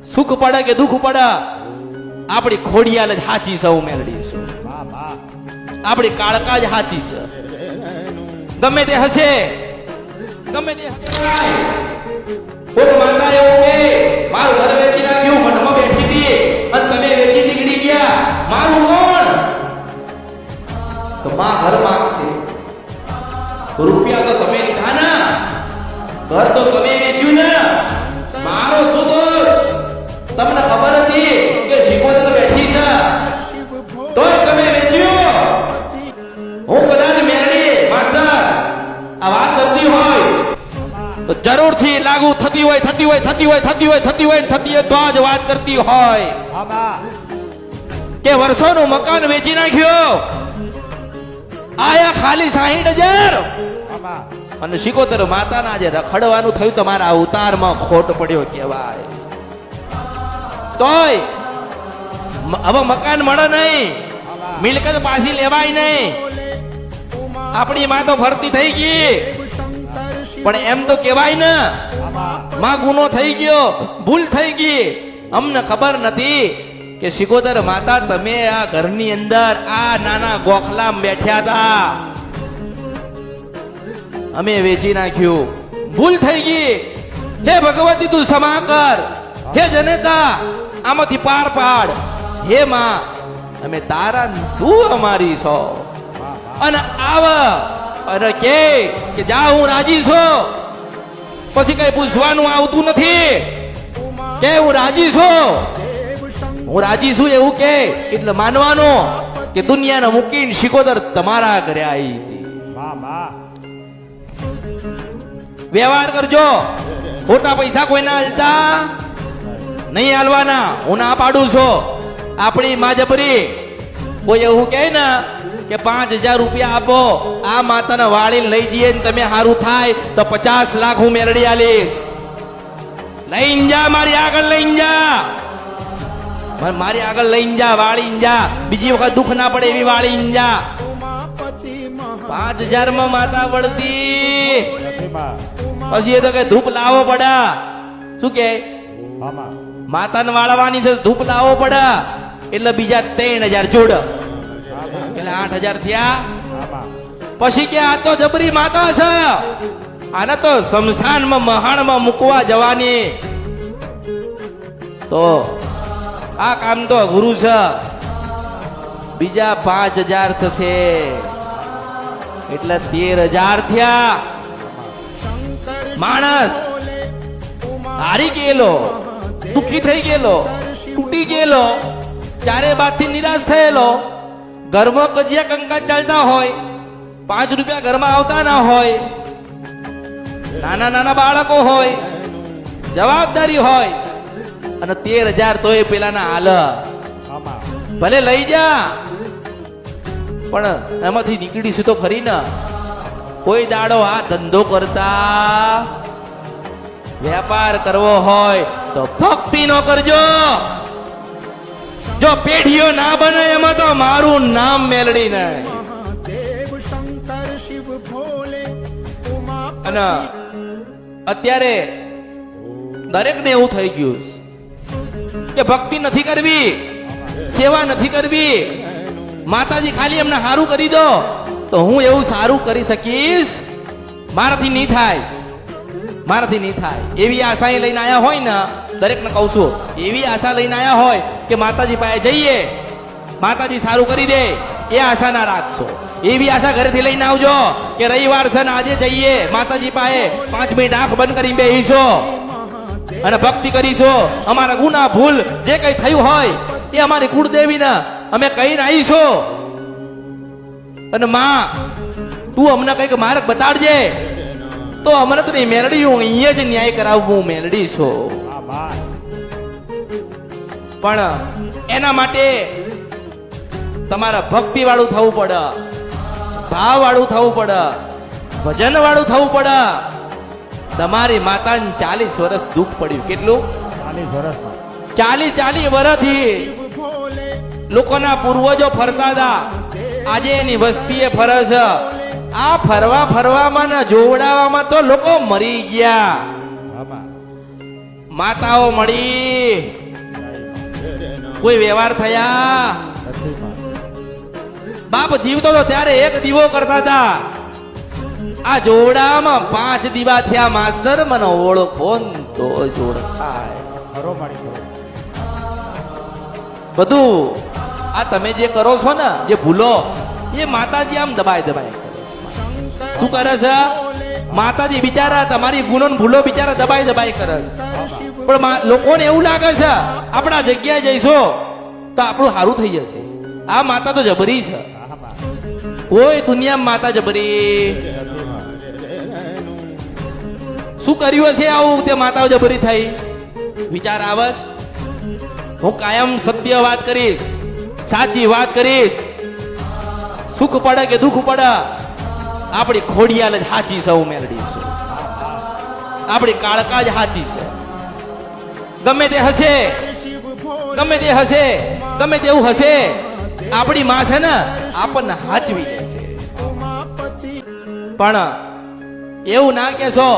સુખ પડે કે દુઃખ પડે આપણી ખોડિયાલ જ સાચી સૌ મેળવી છું. આપણી કાળકા જ સાચી છે. ગમે તે હશે ગમે તે કોઈ માતા એવું કે મારું ઘર વેચી નાખ્યું, મઠમાં બેઠી હતી અને તમે વેચી નીકળી ગયા, મારું કોણ? તો માં ઘર માંગશે. રૂપિયા તો તમે લીધા ને, ઘર તો તમે વેચ્યું ને, મારો શું દોષ? તમને ખબર હતી કે શિકોતર બેઠી છે તોય તમે વેચ્યું. હું કદાચ મેરડી માસ્ટર આ વાત કરતી હોય તો જરૂરથી લાગુ થતી હોય તો જ વાત કરતી હોય કે વર્ષોનું મકાન વેચી નાખ્યો, આયા ખાલી 60,000 અને શિકોતર માતાના જે રખડવાનું થયું તમારા અવતારમાં ખોટ પડ્યો કહેવાય. તોય હવે મકાન મળે નહીં, મિલકત પાછી લેવાય નહીં. આપણી માં તો ફરતી થઈ ગઈ, પણ એમ તો કેવાય ને માં ગુનો થઈ ગયો, ભૂલ થઈ ગઈ. અમને ખબર નથી કે શિકોતર માતા તમે આ ઘરની અંદર આ નાના ગોખલામાં બેઠ્યા હતા, અમે વેચી નાખ્યું, ભૂલ થઈ ગઈ. હે ભગવતી તું ક્ષમા કર, હે જનેતા આમાંથી પાર પાડ. હે માં અમે તારા, તું અમારી છો. અને આવ અને કે જા હું રાજી છું, પછી કઈ પૂછવાનું આવતું નથી કે હું રાજી છું, હું રાજી છું એવું કે એટલે માનવાનું કે દુનિયાને મૂકીને શિકોતર તમારા ઘરે આવી હતી. વ્યવહાર કરજો, ખોટા પૈસા કોઈના હાલતા નહીં હાલવાના. હું ના પાડું છું. આપણી માજબરી કોઈ એવું કહે ને કે 5,000 રૂપિયા આપો, આ માતાને વાળીને લઈ જઈએ ને તમે સારું થાય તો 50 લાખ હું મેળડી આલીશ. લઈને જા, મારી આગળ લઈને જા, મારી આગળ લઈને જા, વાળીને જા, બીજી વખત દુઃખ ના પડે એવી વાળીને જા. 5,000 માં માતા વળતી, પછી એ તો કે ધૂપ લાવવો પડે. શું કે માતાને વાળવાની છે, ધૂપ લાવવો પડે એટલે બીજા 3,000 જોડ, એટલે 8,000 થયા. પછી કે આ તો જબરી માતા છે, આને તો શમશાનમાં મહાણમાં મૂકવા જવાની. તો આ કામ તો ગુરુ છે. બીજા 5,000 થશે એટલે 13,000 થયા. માણસ હારી ગયેલો, દુઃખી થઈ ગયેલો, તૂટી ગયેલો, ચારે બાજથી નિરાશ થયેલો, ઘરમાં કજિયા કંકા ચાલતા હોય, 5 રૂપિયા ઘરમાં આવતા ના હોય, નાના નાના બાળકો હોય, જવાબદારી હોય, અને 13,000 તો એ પેલાના હાલ ભલે લઈ જા, પણ એમાંથી નીકળીશું તો ખરી ને. કોઈ દાડો આ ધંધો કરતા વેપાર કરવો હોય તો ભક્તિ નો કરજો. જો પેઢીઓ ના બને એમાં તો મારું નામ મેલડી નહીં. અને અત્યારે દરેકને એવું થઈ ગયું કે ભક્તિ નથી કરવી, સેવા નથી કરવી. માતાજી ખાલી એમને સારું કરી દો તો હું એવું સારું કરી શકીશ, મારાથી નહીં થાય, મારાથી નહીં થાય. એવી આશા લઈને આયા હોય ને, દરેકને કહું છું, એવી આશા લઈને આયા હોય કે માતાજી પાસે જઈએ, માતાજી સારું કરી દે, એ આશા ના રાખશો. એવી આશા ઘરેથી લઈને આવજો કે રવિવાર છે ને આજે જઈએ માતાજી પાસે, 5 મિનિટ આંખ બંધ કરી બેસીશો અને ભક્તિ કરીશો. અમારા ગુના ભૂલ જે કઈ થયું હોય એ અમારી કુળદેવીને અમે કહીને આવીશું. અને માં તું અમને કઈક માર્ગ બતાડજે તો અમને તો નહીં મેલડી, હું અહીંયા જ ન્યાય કરાવવું મેલડી છો. પણ એના માટે તમારા ભક્તિ વાળું થવું પડે, ભાવ વાળું થવું પડે, ભજન વાળું થવું પડે. તમારી માતાને 40 વર્ષ દુઃખ પડ્યું. કેટલું? 40 વર્ષથી લોકોના પૂર્વજો ફરતા હતા, આજે એની વસ્તીએ ફરે છે. આ ફરવામાં ને જોવડાવવામાં તો લોકો મરી ગયા. માતાઓ મળી, કોઈ વ્યવહાર થયા નથી માં. બાપ જીવતો હતો ત્યારે એક દીવો કરતા હતા. આ જોડામાં 5 દીવા થયા માસ્તર, મને ઓળખો ને તો જ ઓળખાય. ખરો મારી ખરો. બધું આ તમે જે કરો છો ને, જે ભૂલો, એ માતાજી આમ દબાય દબાય કરે છે. શું કરે છે માતાજી? બિચારા તમારી ભૂલો ને ભૂલો બિચારા દબાય દબાય કરે છે. પણ લોકોને એવું લાગે છે આપણા જગ્યાએ જઈશું તો આપણું સારું થઈ જશે. આ માતા તો જબરી છે. હા માં. કોઈ દુનિયામાં માતા જબરી. નથી માં. શું કર્યું હશે આવું તે માતાઓ જબરી થઈ? વિચાર આવે છે? હું કાયમ સત્ય વાત કરીશ, સાચી વાત કરીશ. સુખ પડે કે દુઃખ પડે, આપણી ખોડિયાલ જ સાચી છે. હું મેલડી છું, આપણી કાળકા જ સાચી છે. ગમે તે હશે, ગમે તે હશે, ગમે તેવું હશે, આપણી માં છે ને આપણને હાચવી લેશે. પણ એવું ના કહેશો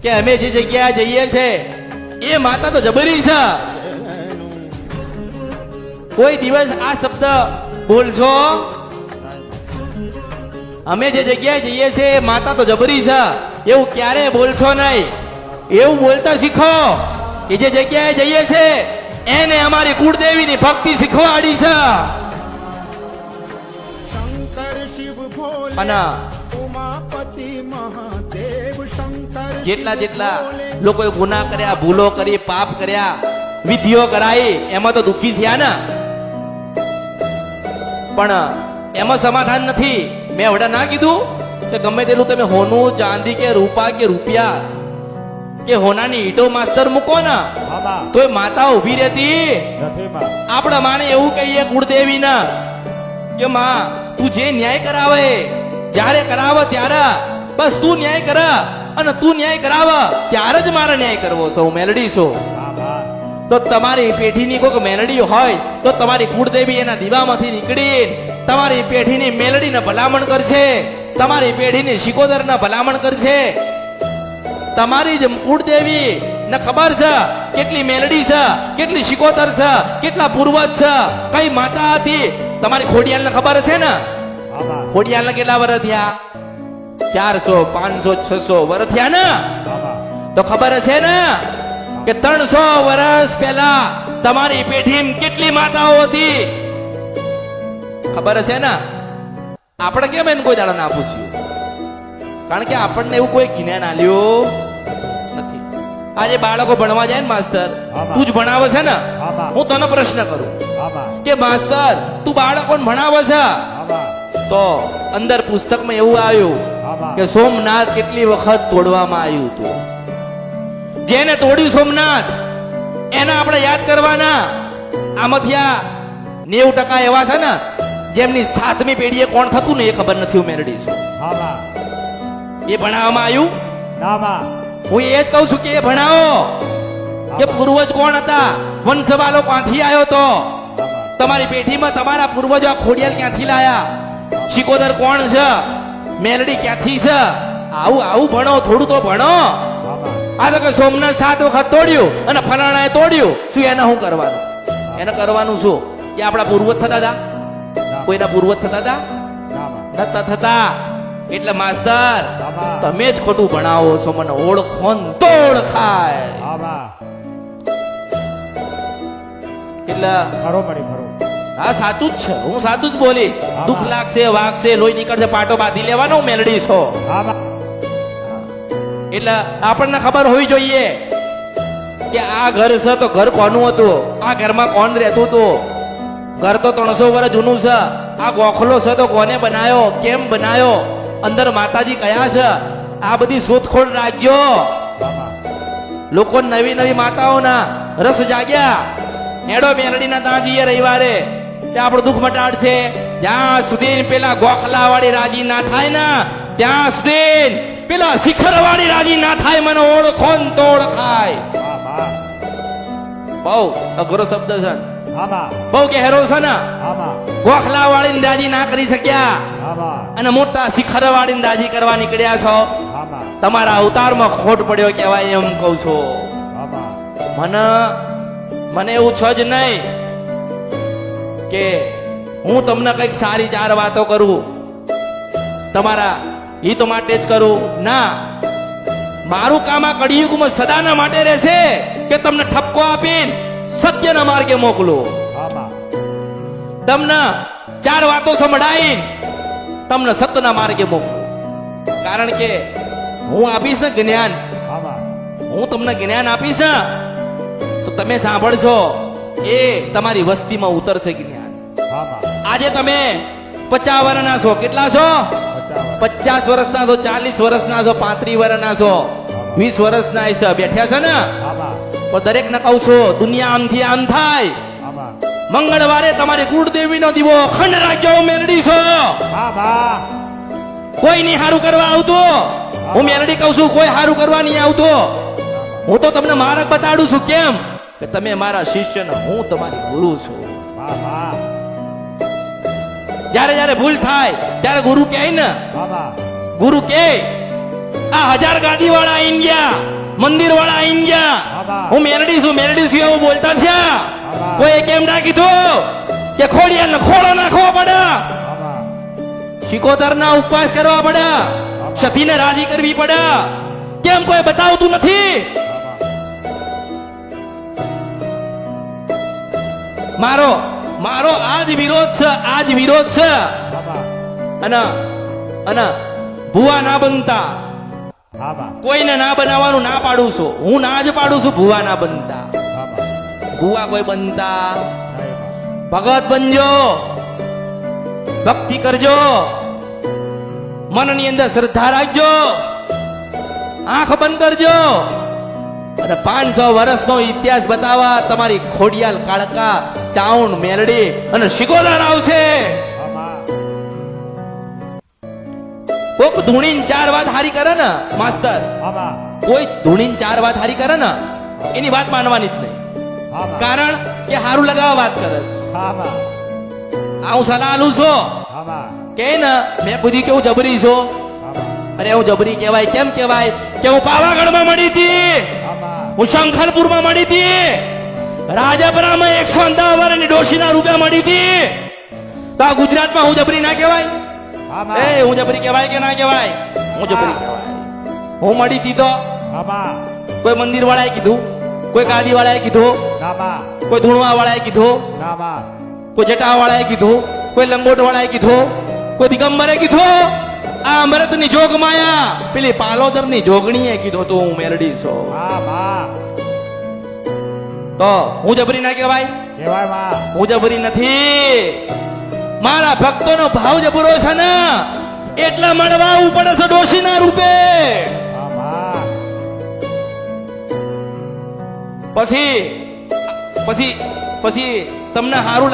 કે અમે જે જગ્યાએ જઈએ છે એ માતા તો જબરી છે. કોઈ દિવસ આ શબ્દ બોલશો, અમે જે જગ્યાએ જઈએ છે એ માતા તો જબરી છે, એવું ક્યારે બોલશો નહીં. એવું બોલતા શીખો કે જે જગ્યાએ જઈએ છે એને અમારી કુળદેવીની ભક્તિ શીખવાડી છે. અને જેટલા જેટલા લોકોએ ગુનાહ કર્યા, ભૂલો કરી, પાપ કર્યા, વિધિઓ કરાઈ, એમાં તો દુખી થયા ને. પણ એમાં સમાધાન નથી. મેં વડા ના કીધું કે ગમે તેટલું તમે હોનું, ચાંદી કે રૂપા કે રૂપિયા કે હોનાની ઈટો માસ્તર મૂકો ને હા માં. તોય માતા ઉભી રહેતી નથી માં. આપણે માને એવું કહીએ કુળદેવી ના કે માં તું જે ન્યાય કરાવે, જ્યારે કરાવે ત્યારે બસ તું ન્યાય કર, અને તું ન્યાય કરાવે ત્યારે જ મારે ન્યાય કરવો છે. હું મેલડી છું. હા માં. તો તમારી પેઢીની કોઈક મેલડી હોય તો તમારી કુળદેવી એના દીવામાંથી નીકળી તમારી પેઢીની મેલડીને ભલામણ કરશે, તમારી પેઢીની શિકોદરના ભલામણ કરશે. તમારી જ કુળદેવી ને ખબર છે કેટલી મેલડી છે, કેટલી શિકોતર છે, કેટલા પૂર્વજ છે, કઈ માતા હતી. તમારી ખોડિયાલને ખબર છે ને? હા માં. ખોડિયાલને કેટલા વર્ષ થયા? 400, 500, 600 વર્ષ થયા ને? હા માં. તો ખબર છે ને કે 300 વર્ષ પહેલા તમારી પેઢીમાં કેટલી માતાઓ હતી? ખબર છે ને? આપણે કેમ એને કોઈ દાડા ના પૂછ્યું? કારણ કે આપણને એવું કોઈ જ્ઞાન આલ્યું નથી. આજે બાળકો ભણવા જાય ને માસ્તર, તું જ ભણાવે છે ને? હું તને પ્રશ્ન કરું હા માં. કે માસ્તર તું બાળકોને ભણાવે છે હા માં. તો અંદર પુસ્તકમાં એવું આવ્યું હા માં. કે સોમનાથ કેટલી વખત તોડવામાં આવ્યું હતું. જેને તોડ્યું સોમનાથ એને આપણે યાદ કરવાના. આમાંથી આ 90% એવા છે ને જેમની 7મી પેઢીએ કોણ થતું ને એ ખબર નથી. હું મેળડી છું. હા માં. એ ભણાવવામાં આવ્યું? ના માં. હું એ જ કહું છું કે એ ભણાવો કે પૂર્વજ કોણ હતા, વંશવાલો ક્યાંથી આવ્યો તો, તમારી પેઢીમાં તમારા પૂર્વજો આ ખોડિયાલ ક્યાંથી લાયા, શિકોદર કોણ છે, મેલડી ક્યાંથી છે, આવું આવું ભણો, થોડું તો ભણો. હા માં. આ તો કે સોમનાથ 7 વખત તોડ્યું અને ફલાણાએ તોડ્યું, શું એને શું કરવાનું? એને કરવાનું શું? એ આપણા પૂર્વજ થતા હતા? કોઈના પૂર્વજ થતા હતા? ના માં. નતા થતા. એટલે માસ્તર હા માં. તમે જ ખોટું ભણાવો છો. મને ઓળખો ને તો ઓળખાય. હા માં. એટલે ખરો મારી ખરો. હા સાચું જ છે. હું સાચું જ બોલીશ. હા. દુઃખ લાગશે, વાગશે, લોહી નીકળશે, પાટો બાંધી લેવાનો. હું મેલડી છો. હા માં. એટલે આપણને ખબર હોવી જોઈએ કે આ ઘર છે તો ઘર કોનું હતું, આ ઘરમાં કોણ રહેતું હતું. ઘર તો 300 વર્ષ જૂનું છે. આ ગોખલો છે તો કોને બનાયો, કેમ બનાયો, અંદર માતાજી કયા છે, આ બધી શોધખોળ રાખજો. હા માં. લોકો નવી નવી માતાઓના રસ જાગ્યા. હેડો મેલડીના ત્યાં જઈએ રવિવારે, ત્યાં આપણું દુઃખ મટાડશે. જ્યાં સુધી પેલા ગોખલા વાળી રાજી ના થાય ને ત્યાં સુધી પેલા શિખર વાળી રાજી ના થાય. મને ઓળખો ને તો ઓળખાય. હા માં. બહુ અઘરો શબ્દ છે, હા માં. બહુ ગહેરો છે ને. હા માં. ગોખલા વાળી રાજી ના કરી શક્યા હા માં. અને મોટા શિખર વાળી રાજી કરવા નીકળ્યા છો. હા માં. તમારા અવતારમાં ખોટ પડ્યો કહેવાય એમ કઉ છું. હા માં. મને એવું છે જ નહીં કે હું તમને કઈક સારી ચાર વાતો કરું, તમારા હિત માટે જ કરું. ના, મારું કામ આ કળિયુગમાં સદાના માટે રહેશે કે તમને ઠપકો આપીને સત્યના માર્ગે મોકલું. હા બા તમને ચાર વાતો સંભળાઈને તમને સત્યના માર્ગે મોકલું. કારણ કે હું આપીશ ને જ્ઞાન, હા બા હું તમને જ્ઞાન આપીશ ને તો તમે સાંભળશો, એ તમારી વસ્તીમાં ઉતરશે જ્ઞાન. હા બા આજે તમે 50 વર્ષના છો, કેટલા છો? 50 50 વર્ષના છો, 40 વર્ષના છો, 35 વર્ષના છો, 20 વર્ષના છે બેઠ્યા છે ને. હા બા પણ દરેક ને કહું છું, દુનિયા આમથી આમ થાય. હા બા મંગળવારે તમારી કુળદેવીનો દીવો અખંડ રાખજો, મેલડી છો. હા બા કોઈ નહીં હારું કરવા આવતો. હું મેલડી કહું છું, કોઈ હારું કરવા નહીં આવતો. હું તો તમને માર્ગ બતાડું છું. કેમ કે તમે મારા શિષ્ય ને હું તમારી ગુરુ છું. હા બા જ્યારે જ્યારે ભૂલ થાય ત્યારે ગુરુ કહે ને, હા બા ગુરુ કહે આ 1000 ગાદી વાળા આઈ ગયા, મંદિર વાળા આઈ ગયા, હું મેલડી છું એવું બોલતા થયા. કોઈ કેમ ના કીધું કે ખોડિયાને ખોળો નાખવો પડે, હા બા શિકોતર ના ઉપવાસ કરવા પડે, સતીને રાજી કરવી પડે? કેમ કોઈ બતાવતું નથી? મારો મારો આજ વિરોધ છે, આજ વિરોધ છે. હા બા અને અને ભુવા ના બનતા, હા બા કોઈને ના બનાવવાનું ના પાડું છું. હું ના જ પાડું છું, ભુવા ના બનતા. હા બા ભુવા કોઈ બનતા, નહીં બા ભગત બનજો, ભક્તિ કરજો, મનની અંદર શ્રદ્ધા રાખજો, આંખ બંધ કરજો અને 500 વર્ષનો ઇતિહાસ બતાવવા તમારી ખોડિયાલ, કાળકા, ચાઉણ, મેલડી અને શિકોદર આવશે. હા બા કોક ધૂણીને 4 વાત હારી કરે ને માસ્તર, હા બા કોઈ ધૂણીને 4 વાત હારી કરે ને એની વાત માનવાની જ નહીં. હા બા કારણ કે હારું લગાવવા વાત કરે છે. હા બા આ હું સલાહ આલું છું હા બા કે ને મેં કીધું કે હું જબરી છું. હા બા અરે હું જબરી કહેવાય કેમ કહેવાય કે હું પાવાગઢમાં મળી હતી, હા બા હું શંખલપુરમાં મળી હતી, રાજપરામાં 110 વર્ષની ડોશીના રૂપિયા મળી હતી. તો આ ગુજરાતમાં હું જબરી ના કહેવાય? હા બા એ હું જબરી કહેવાય કે ના કહેવાય? હું જબરી કહેવાય. હું મળી હતી તો હા બા કોઈ મંદિર વાળાએ કીધું, કોઈ ગાદી વાળાએ કીધું, ના બા કોઈ ધૂણવા વાળાએ કીધું, ના બા કોઈ જટા વાળાએ કીધું, કોઈ લંગોટ વાળાએ કીધું, કોઈ દિગંબરે કીધું. આ અમૃતની જોગ માયા પેલી પાલોદરની જોગણીએ કીધું તો હું મેલડી છું. હા બા તો હું જબરી ના કહેવાય? કહેવાય બા હું જબરી નથી. મારા ભક્તોનો ભાવ જબરો છે ને એટલા મળવા પડે છે ડોશીના રૂપે. હા બા પછી પછી પછી તમને હારું